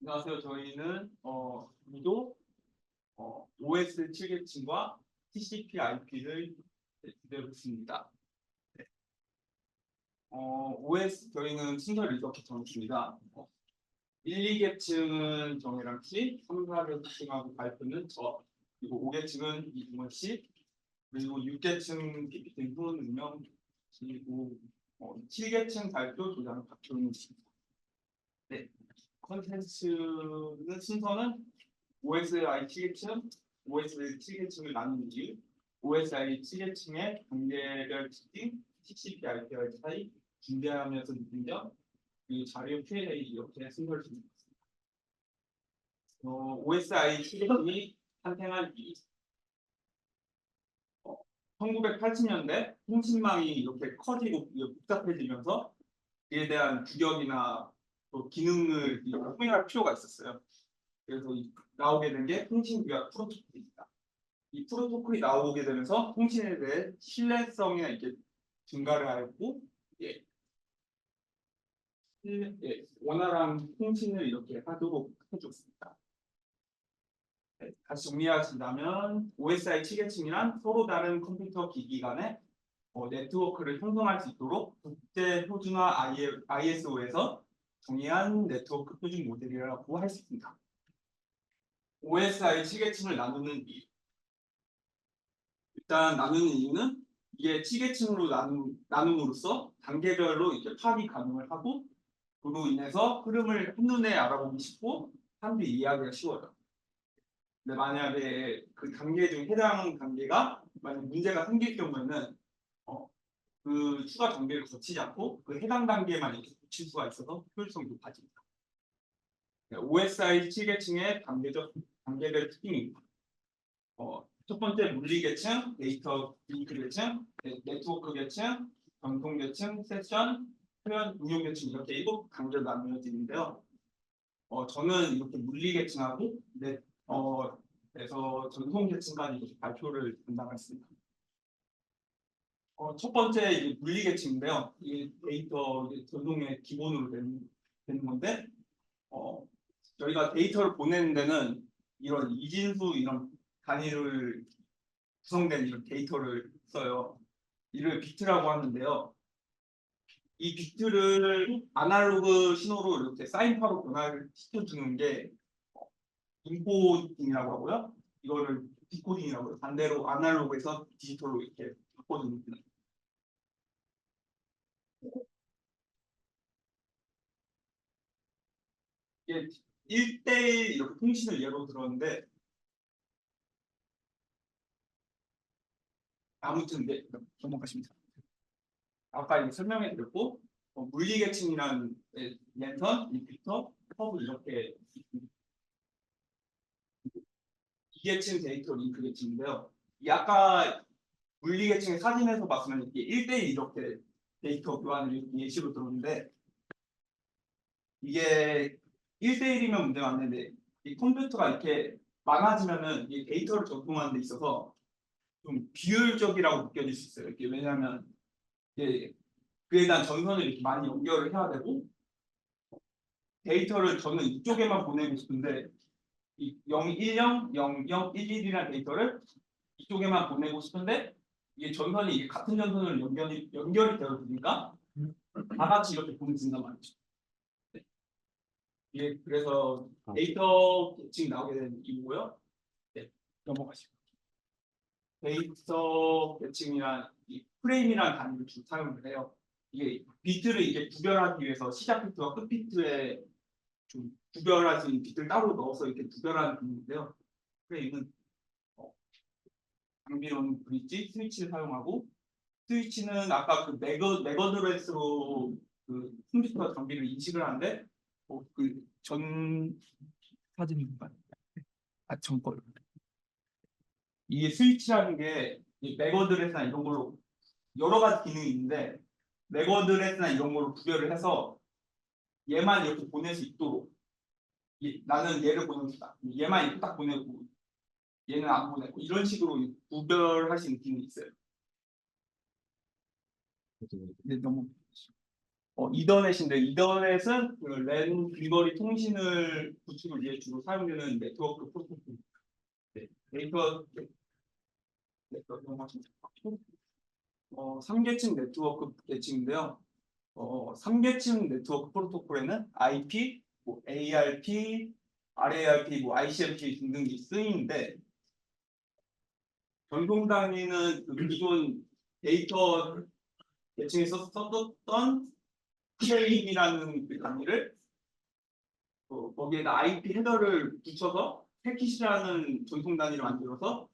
안녕하세요. 저희는 유도 OS 7계층과 TCP/IP를 기대하고 있습니다. OS 저희는 순서를 이렇게 정했습니다. 1, 2계층은 정혜랑 씨, 3, 4계층하고 발표는 저, 그리고 5계층은 이승원 씨, 그리고 6계층 PPT 후은은요, 그리고 7계층 발표 조장 박효민 씨입니다. 네. 컨텐츠는 순서는 OSI 7계층, OSI 7계층을 나누는 이유, OSI 7계층의 단계별 특징, TCP/IP와의 차이, 준비하면서 느낀 점, 그리고 자료 Q&A 이렇게 순서를 준비했습니다. OSI 7계층이 탄생한 이유, 1980년대 통신망이 이렇게 커지고 복잡해지면서 이에 대한 규격이나 또 기능을 통일할 필요가 있었어요. 그래서 나오게 된 게 통신규약 프로토콜입니다. 이 프로토콜이 나오게 되면서 통신에 대해 신뢰성이나 이게 증가를 하였고, 원활한 통신을 이렇게 하도록 해줬습니다. 네, 다시 정리하신다면 OSI 7계층이란 서로 다른 컴퓨터 기기 간의 네트워크를 형성할 수 있도록 국제 표준화 ISO에서 정의한 네트워크 표준 모델이라고 할 수 있습니다. OSI 7계층을 나누는 이유. 일단 나누는 이유는 이게 7계층으로 나눔으로써 단계별로 이렇게 파악이 가능을 하고, 그로 인해서 흐름을 한눈에 알아보기 쉽고 사람들이 이해하기가 쉬워요. 근데 만약에 그 단계 중 해당 단계가 만약 문제가 생길 경우에는 그 추가 단계를 거치지 않고 그 해당 단계만 이렇게 고칠 수가 있어서 효율성이 높아집니다. OSI 7계층의 단계별 특징입니다. 첫 번째 물리 계층, 데이터 링크 계층, 네트워크 계층, 전송 계층, 세션, 표현 응용 계층 이렇게 7단계로 나누어지는데요. 저는 이렇게 물리 계층하고 그래서 전송 계층까지 이렇게 발표를 담당했습니다. 첫 번째 이제 물리 계층인데요. 이 데이터 전송의 기본으로 되는 건데, 저희가 데이터를 보내는 데는 이런 이진수 이런 단위를 구성된 이런 데이터를 써요. 이를 비트라고 하는데요. 이 비트를 아날로그 신호로 이렇게 사인파로 변화를 시켜주는 게 인코딩이라고 하고요. 이거를 디코딩이라고 해요. 반대로 아날로그에서 디지털로 이렇게 바꿔줍니다. 이게 1대1 이렇게 통신을 예로 들었는데, 아무튼 네, 넘어가시면 됩니다. 아까 이제 설명해 드렸고, 물리 계층이란 랜턴, 리피터, 허브 이렇게 2계층 데이터 링크 계층인데요. 이 아까 물리 계층의 사진에서 봤으면 이게 1대1 이렇게 데이터 교환을 예시로 들었는데, 이게 1대1이면 문제가 안 되는데 이 컴퓨터가 이렇게 많아지면은 이 데이터를 전송하는 데 있어서 좀 비효율적이라고 느껴질 수 있어요. 이게 왜냐하면 그에 대한 전선을 이렇게 많이 연결을 해야 되고, 데이터를 저는 이쪽에만 보내고 싶은데 이 010, 0011이라는 데이터를 이쪽에만 보내고 싶은데 이게 전선이 이게 같은 전선으로 연결이 되어 있으니까 다 같이 이렇게 보내진단 말이죠. 네. 예, 그래서 데이터 계층이 나오게 된 이유고요. 네, 넘어가시고. 데이터 계층이란 이 프레임이라는 단위를 좀 사용을 해요. 이게 비트를 이제 구별하기 위해서 시작 비트와 끝 비트에 좀 구별할 수 있는 비트를 따로 넣어서 이렇게 구별하는 기능인데요. 프레임은 장비로는 브릿지, 스위치를 사용하고, 스위치는 아까 그 맥어드레스로 그 컴퓨터 장비를 인식을 하는데 그 전 사진인가? 전 거. 이게 스위치라는 게 맥어드레스나 이런 걸로 여러 가지 기능이 있는데, 맥어드레스나 이런 걸로 구별을 해서 얘만 이렇게 보낼 수 있도록, 나는 얘를 보내고 싶다. 얘만 이렇게 딱 보내고 얘는 안 보내고 이런 식으로 구별할 수 있는 기능이 있어요. 네, 너무 이더넷인데 이더넷은 그 랜 근거리 통신을 구축을 위해 주로 사용되는 네트워크 프로토콜. 네, 데이터 네트워크 3계층 네트워크 계층인데요. 3계층 네트워크 프로토콜에는 IP, 뭐 ARP, RARP, 뭐 ICMP 등등이 쓰이는데 전송 단위는 그 기존 데이터 계층에서 썼던 PA이라는 그 단위를 거기에다 IP 헤더를 붙여서 패킷이라는 전송 단위를 만들어서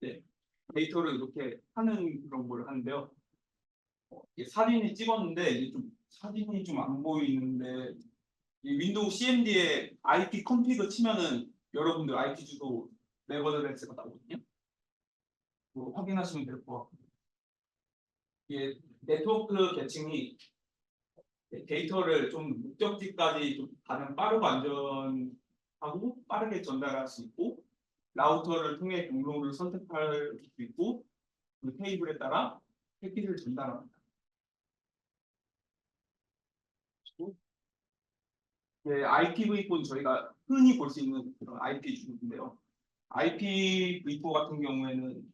네, 데이터를 이렇게 하는 그런 걸 하는데요. 이게 사진이 찍었는데 이게 좀 사진이 좀 안 보이는데 이 윈도우 CMD에 IP 컨피그 치면은 여러분들 IP 주소 맥 어드레스가 나오거든요. 확인하시면 될 것 같고 이게 네트워크 계층이 데이터를 좀 목적지까지 좀 가장 빠르고 안전하고 빠르게 전달할 수 있고 라우터를 통해 경로를 선택할 수 있고 그 테이블에 따라 패킷을 전달합니다. IPv4는 저희가 흔히 볼 수 있는 그런 IP 주소인데요. IPv4 같은 경우에는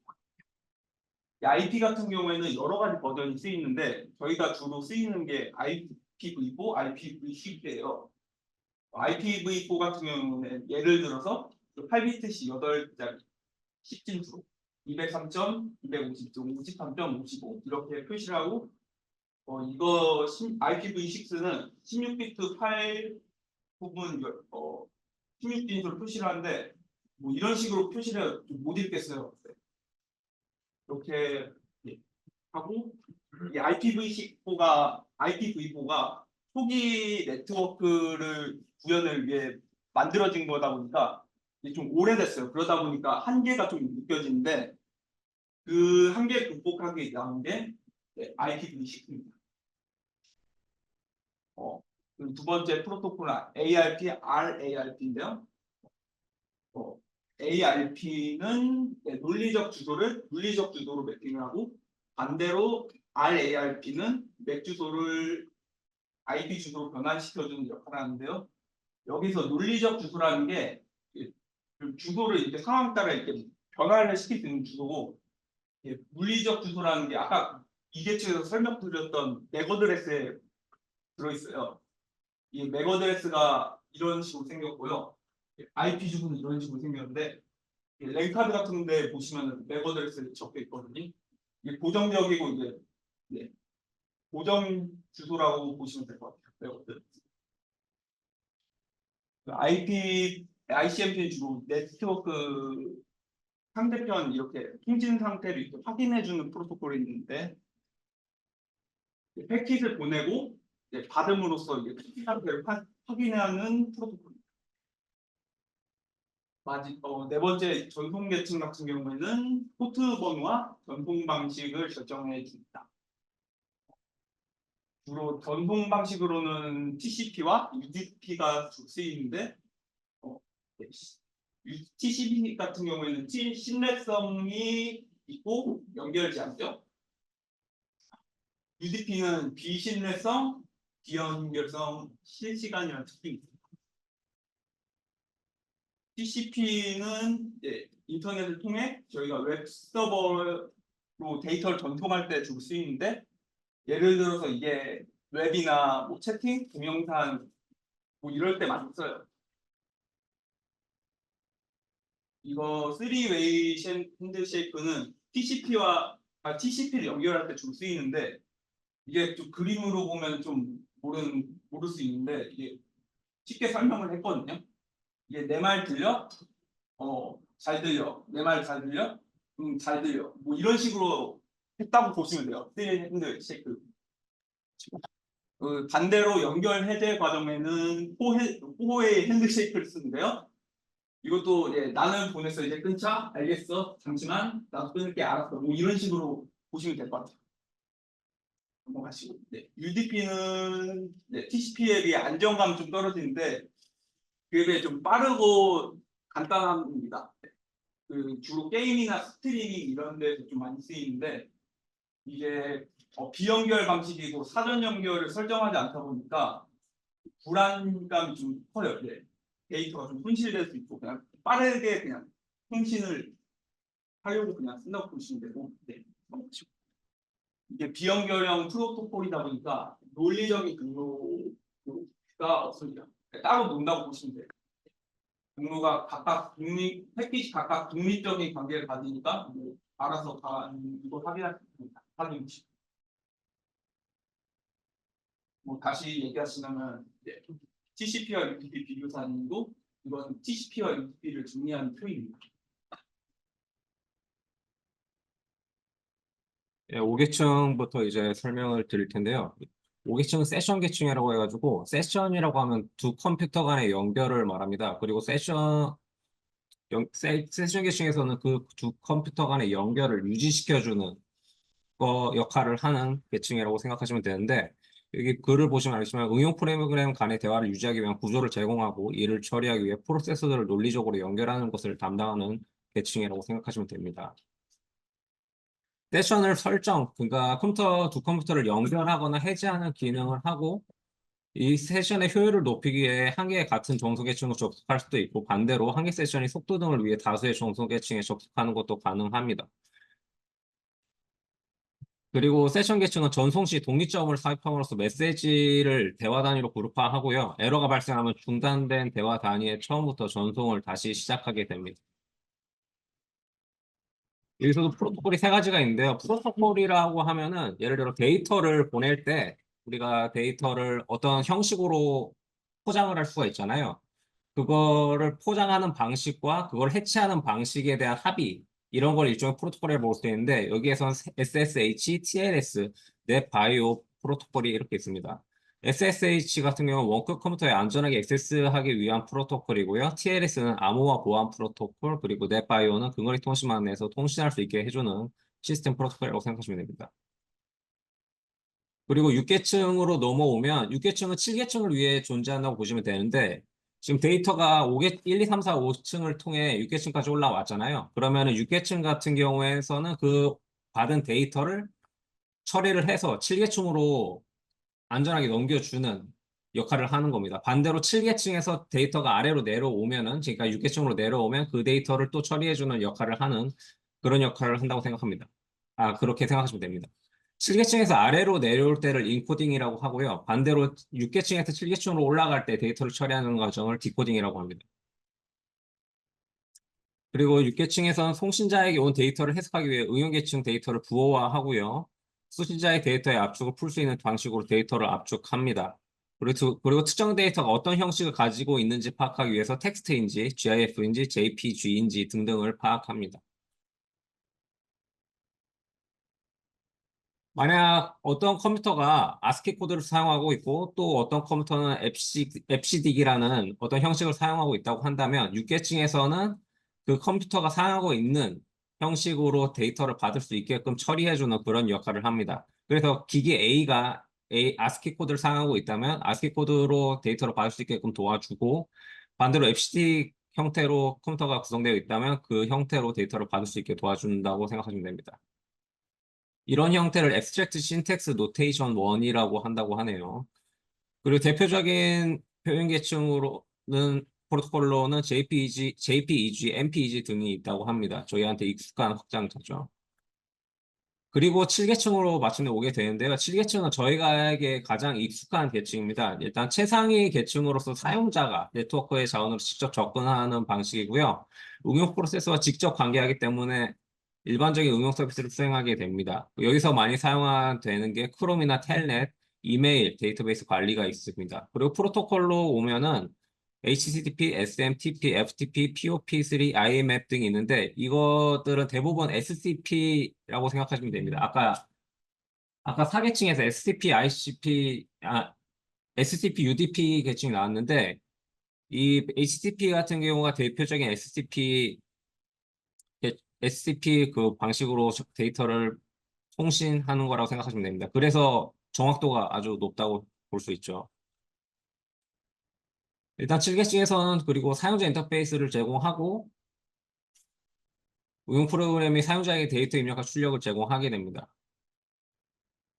IP 같은 경우에는 여러 가지 버전이 쓰이는데 저희가 주로 쓰이는 게 IPv4, IPv6예요. IPv4 같은 경우는 예를 들어서 8비트씩 8자리 10진수 203.250, 53.55 이렇게 표시를 하고 이거 IPv6는 16비트 파일 부분 16진수를 표시를 하는데 뭐 이런 식으로 표시를 못 읽겠어요. 이렇게 하고 이 IPv4가 초기 네트워크를 구현을 위해 만들어진 거다 보니까 이게 좀 오래됐어요. 그러다 보니까 한계가 좀 느껴지는데 그 한계 극복하기 위해 나온 게 IPv6입니다. 두 번째 프로토콜은 ARP, RARP인데요. ARP는 논리적 주소로 매핑을 하고 반대로 RARP는 맥 주소를 IP 주소로 변환시켜주는 역할을 하는데요. 여기서 논리적 주소라는 게 주소를 이렇게 상황 따라 이렇게 변화를 시킬 수 있는 주소고 물리적 주소라는 게 아까 이계층에서 설명드렸던 맥 어드레스에 들어있어요. 이 맥 어드레스가 이런 식으로 생겼고요. IP 주소는 이런 식으로 생겼는데 랭카드 같은 데 보시면 맥 어드레스 적혀 있거든요. 이게 고정적이고 이제 고정 주소라고 보시면 될 것 같아요. 맥 어드레스. ICMP는 주로 네트워크 상대편 이렇게 통진 상태를 이렇게 확인해주는 프로토콜이 있는데 패킷을 보내고 받음으로써 이게 패킷 상태를 확인하는 프로토콜입니다. 네 번째 전송 계층 같은 경우에는 포트 번호와 전송 방식을 결정해 줍니다. 주로 전송 방식으로는 TCP와 UDP가 쓰이는데 TCP 같은 경우에는 신뢰성이 있고 연결되지 않죠. UDP는 비신뢰성, 비연결성, 실시간이라는 특징이 있습니다. TCP는 인터넷을 통해 저희가 웹 서버로 데이터를 전송할 때 주로 쓰이는데 예를 들어서 이게 웹이나 뭐 채팅, 동영상 뭐 이럴 때 많이 써요. 이거 3웨이 핸드쉐이크는 TCP를 연결할 때 주로 쓰이는데 이게 좀 그림으로 보면 좀 모를 수 있는데 이게 쉽게 설명을 했거든요. 이게 내 말 들려? 잘 들려. 내 말 잘 들려? 잘 들려. 뭐 이런 식으로 했다고 보시면 돼요. 3웨이 핸드쉐이크. 반대로 연결 해제 과정에는 호의 핸드쉐이크를 쓰는데요. 이것도 나는 보냈어 이제 끊자 알겠어 잠시만 나도 끊을게 알았어 뭐 이런 식으로 보시면 될 것 같아요. 넘어가시고 UDP는 TCP에 비해 안정감이 좀 떨어지는데 그에 비해 좀 빠르고 간단합니다. 주로 게임이나 스트리밍 이런 데서 좀 많이 쓰이는데 이게 비연결 방식이고 사전 연결을 설정하지 않다 보니까 불안감이 좀 커요. 이제 데이터가 좀 분실될 수 있고 그냥 빠르게 그냥 통신을 하려고 그냥 쓴다고 보시면 되고, 네. 이게 비연결형 프로토콜이다 보니까 논리적인 근거가 없습니다. 따로 논다고 보시면 돼요. 경로가 각각 패키지 각각 독립적인 관계를 가지니까 뭐 알아서 다 이거 확인할 수 있습니다. 확인. 뭐 다시 얘기하시면 TCP와 UDP 비교 사진도 이건 TCP와 UDP를 정리하는 표입니다. 5계층부터 이제 설명을 드릴 텐데요. 5계층은 세션 계층이라고 해가지고 세션이라고 하면 두 컴퓨터 간의 연결을 말합니다. 그리고 세션 계층에서는 그 두 컴퓨터 간의 연결을 유지시켜주는 역할을 하는 계층이라고 생각하시면 되는데, 여기 글을 보시면 알겠지만 응용 프로그램 간의 대화를 유지하기 위한 구조를 제공하고 이를 처리하기 위해 프로세서들을 논리적으로 연결하는 것을 담당하는 계층이라고 생각하시면 됩니다. 세션을 그러니까 두 컴퓨터를 연결하거나 해제하는 기능을 하고, 이 세션의 효율을 높이기 위해 한 개의 같은 정소 계층으로 접속할 수도 있고, 반대로 한 개 세션이 속도 등을 위해 다수의 정소 계층에 접속하는 것도 가능합니다. 그리고 세션 계층은 전송 시 독립점을 삽입함으로써 메시지를 대화 단위로 그룹화하고요. 에러가 발생하면 중단된 대화 단위에 처음부터 전송을 다시 시작하게 됩니다. 여기서도 프로토콜이 세 가지가 있는데요. 프로토콜이라고 하면은 예를 들어 데이터를 보낼 때 우리가 데이터를 어떤 형식으로 포장을 할 수가 있잖아요. 그거를 포장하는 방식과 그걸 해체하는 방식에 대한 합의, 이런 걸 일종의 프로토콜이라고 볼 수 있는데, 여기에선 SSH, TLS, 넷바이오 프로토콜이 이렇게 있습니다. SSH 같은 경우는 원격 컴퓨터에 안전하게 액세스하기 위한 프로토콜이고요. TLS는 암호화 보안 프로토콜, 그리고 넷바이오는 근거리 통신망 내에서 통신할 수 있게 해주는 시스템 프로토콜이라고 생각하시면 됩니다. 그리고 6계층으로 넘어오면 6계층은 7계층을 위해 존재한다고 보시면 되는데, 지금 데이터가 1, 2, 3, 4, 5층을 통해 6계층까지 올라왔잖아요. 그러면은 6계층 같은 경우에서는 그 받은 데이터를 처리를 해서 7계층으로 안전하게 넘겨주는 역할을 하는 겁니다. 반대로 7계층에서 데이터가 아래로 내려오면은, 그러니까 6계층으로 내려오면 그 데이터를 또 처리해주는 역할을 하는 그런 역할을 한다고 생각합니다. 그렇게 생각하시면 됩니다. 7계층에서 아래로 내려올 때를 인코딩이라고 하고요. 반대로 6계층에서 7계층으로 올라갈 때 데이터를 처리하는 과정을 디코딩이라고 합니다. 그리고 6계층에서는 송신자에게 온 데이터를 해석하기 위해 응용계층 데이터를 부호화하고요. 수신자의 데이터의 압축을 풀 수 있는 방식으로 데이터를 압축합니다. 그리고 특정 데이터가 어떤 형식을 가지고 있는지 파악하기 위해서 텍스트인지, GIF인지, JPG인지 등등을 파악합니다. 만약 어떤 컴퓨터가 ASCII 코드를 사용하고 있고 또 어떤 컴퓨터는 EBCDIC라는 어떤 형식을 사용하고 있다고 한다면 6계층에서는 그 컴퓨터가 사용하고 있는 형식으로 데이터를 받을 수 있게끔 처리해주는 그런 역할을 합니다. 그래서 기기 A가 ASCII 코드를 사용하고 있다면 ASCII 코드로 데이터를 받을 수 있게끔 도와주고, 반대로 EBCD 형태로 컴퓨터가 구성되어 있다면 그 형태로 데이터를 받을 수 있게 도와준다고 생각하시면 됩니다. 이런 형태를 Abstract Syntax Notation 1이라고 한다고 하네요. 그리고 대표적인 표현 계층으로는 프로토콜로는 JPEG, MPEG 등이 있다고 합니다. 저희한테 익숙한 확장자죠. 그리고 7계층으로 마침내 오게 되는데요. 7계층은 저희가에게 가장 익숙한 계층입니다. 일단 최상위 계층으로서 사용자가 네트워크의 자원으로 직접 접근하는 방식이고요. 응용 프로세서와 직접 관계하기 때문에 일반적인 응용 서비스를 수행하게 됩니다. 여기서 많이 사용되는 게 크롬이나 텔넷, 이메일, 데이터베이스 관리가 있습니다. 그리고 프로토콜로 오면은 HTTP, SMTP, FTP, POP3, IMAP 등이 있는데 이것들은 대부분 SCP라고 생각하시면 됩니다. 아까 4계층에서 SCP, ICP, SCP, UDP 계층이 나왔는데 이 HTTP 같은 경우가 대표적인 SCP 그 방식으로 데이터를 통신하는 거라고 생각하시면 됩니다. 그래서 정확도가 아주 높다고 볼 수 있죠. 일단 7계층에서는 그리고 사용자 인터페이스를 제공하고 응용 프로그램이 사용자에게 데이터 입력과 출력을 제공하게 됩니다.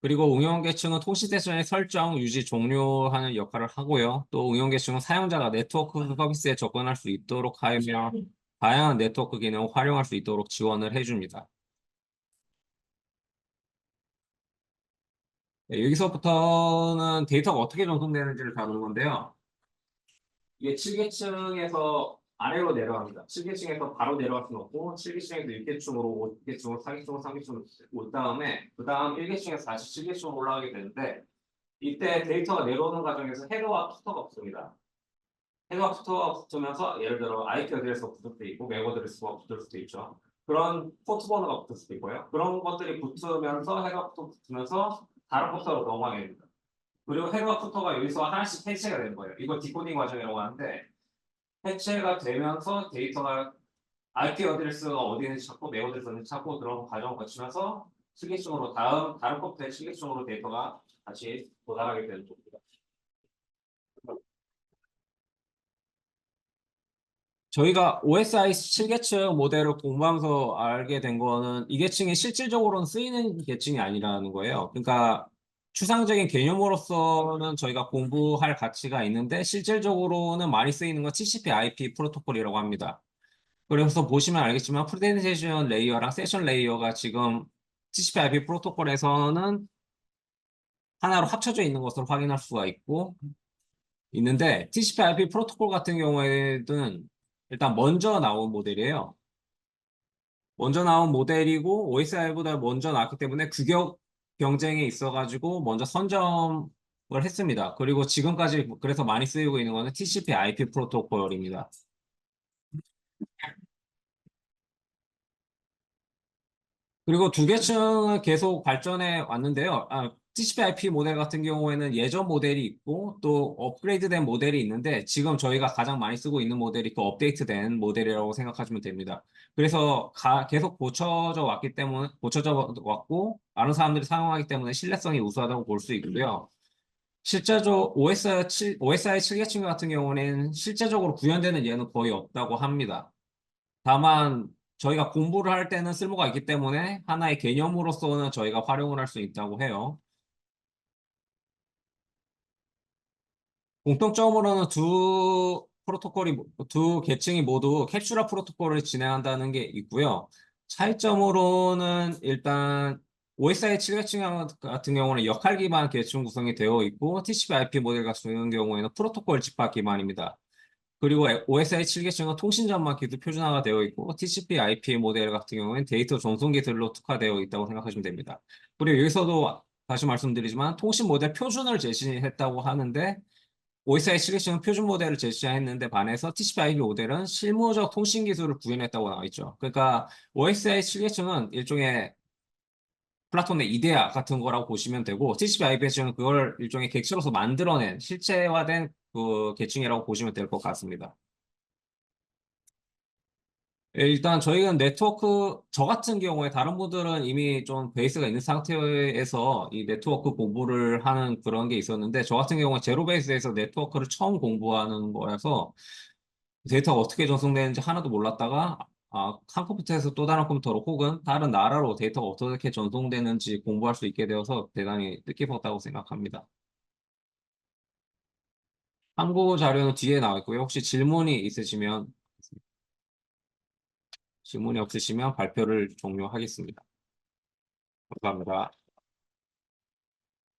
그리고 응용계층은 통신 세션의 설정, 유지, 종료하는 역할을 하고요. 또 응용계층은 사용자가 네트워크 서비스에 접근할 수 있도록 하며 다양한 네트워크 기능을 활용할 수 있도록 지원을 해줍니다. 네, 여기서부터는 데이터가 어떻게 전송되는지를 다루는 건데요. 이게 7계층에서 아래로 내려갑니다. 7계층에서 바로 내려갈 수는 없고 7계층에서 6계층으로 5계층으로 4계층으로 3계층으로 온 다음에 그 다음 1계층에서 다시 7계층으로 올라가게 되는데 이때 데이터가 내려오는 과정에서 헤더와 푸터가 없습니다. 헤더와 푸터가 붙으면서 예를 들어 IP 어드레스가 붙을 수도 있고 맥 어드레스가 붙을 수도 있죠. 그런 포트 번호가 붙을 수도 있고요. 그런 것들이 붙으면서 헤더와 푸터 붙으면서 다른 포트로 넘어가게 됩니다. 그리고 헤더와 푸터가 여기서 하나씩 해체가 되는 거예요. 이걸 디코딩 과정이라고 하는데 해체가 되면서 데이터가 IP 어드레스가 어디 있는지 찾고 맥 어드레스 어디 있는지 찾고 그런 과정을 거치면서 실기층으로 다른 컴퓨터의 실기층으로 데이터가 다시 도달하게 되는 겁니다. 저희가 OSI 7계층 모델을 공부하면서 알게 된 거는 이 계층이 실질적으로는 쓰이는 계층이 아니라는 거예요. 그러니까 추상적인 개념으로서는 저희가 공부할 가치가 있는데 실질적으로는 많이 쓰이는 건 TCP/IP 프로토콜이라고 합니다. 그래서 보시면 알겠지만 프레젠테이션 레이어랑 세션 레이어가 지금 TCP/IP 프로토콜에서는 하나로 합쳐져 있는 것을 확인할 수가 있는데 TCP/IP 프로토콜 같은 경우에는 일단 먼저 나온 모델이에요. 먼저 나온 모델이고 OSI보다 먼저 나왔기 때문에 규격 경쟁에 있어가지고 먼저 선점을 했습니다. 그리고 지금까지 그래서 많이 쓰이고 있는 거는 TCP/IP 프로토콜입니다. 그리고 두 계층은 계속 발전해 왔는데요. TCP/IP 모델 같은 경우에는 예전 모델이 있고 또 업그레이드된 모델이 있는데 지금 저희가 가장 많이 쓰고 있는 모델이 그 업데이트된 모델이라고 생각하시면 됩니다. 그래서 계속 고쳐져 왔고 많은 사람들이 사용하기 때문에 신뢰성이 우수하다고 볼 수 있고요. 실제로 OSI 7계층 같은 경우는 실제적으로 구현되는 예는 거의 없다고 합니다. 다만 저희가 공부를 할 때는 쓸모가 있기 때문에 하나의 개념으로서는 저희가 활용을 할 수 있다고 해요. 공통점으로는 두 계층이 모두 캡슐화 프로토콜을 진행한다는 게 있고요. 차이점으로는 일단 OSI 7계층 같은 경우는 역할 기반 계층 구성이 되어 있고 TCP/IP 모델 같은 경우에는 프로토콜 집합 기반입니다. 그리고 OSI 7계층은 통신 전망 기술 표준화가 되어 있고 TCP/IP 모델 같은 경우는 데이터 전송 기술로 특화되어 있다고 생각하시면 됩니다. 그리고 여기서도 다시 말씀드리지만 통신 모델 표준을 제시했다고 하는데 OSI 7계층은 표준 모델을 제시했는데 반해서 TCP/IP 모델은 실무적 통신 기술을 구현했다고 나와 있죠. 그러니까 OSI 7계층은 일종의 플라톤의 이데아 같은 거라고 보시면 되고 TCP/IP는 그걸 일종의 객체로서 만들어낸 실체화된 그 계층이라고 보시면 될 것 같습니다. 예, 일단 저희는 저 같은 경우에 다른 분들은 이미 좀 베이스가 있는 상태에서 이 네트워크 공부를 하는 그런 게 있었는데 저 같은 경우는 제로 베이스에서 네트워크를 처음 공부하는 거라서 데이터가 어떻게 전송되는지 하나도 몰랐다가 한 컴퓨터에서 또 다른 컴퓨터로 혹은 다른 나라로 데이터가 어떻게 전송되는지 공부할 수 있게 되어서 대단히 뜻깊었다고 생각합니다. 참고 자료는 뒤에 나와 있고요. 혹시 질문이 없으시면 발표를 종료하겠습니다. 감사합니다.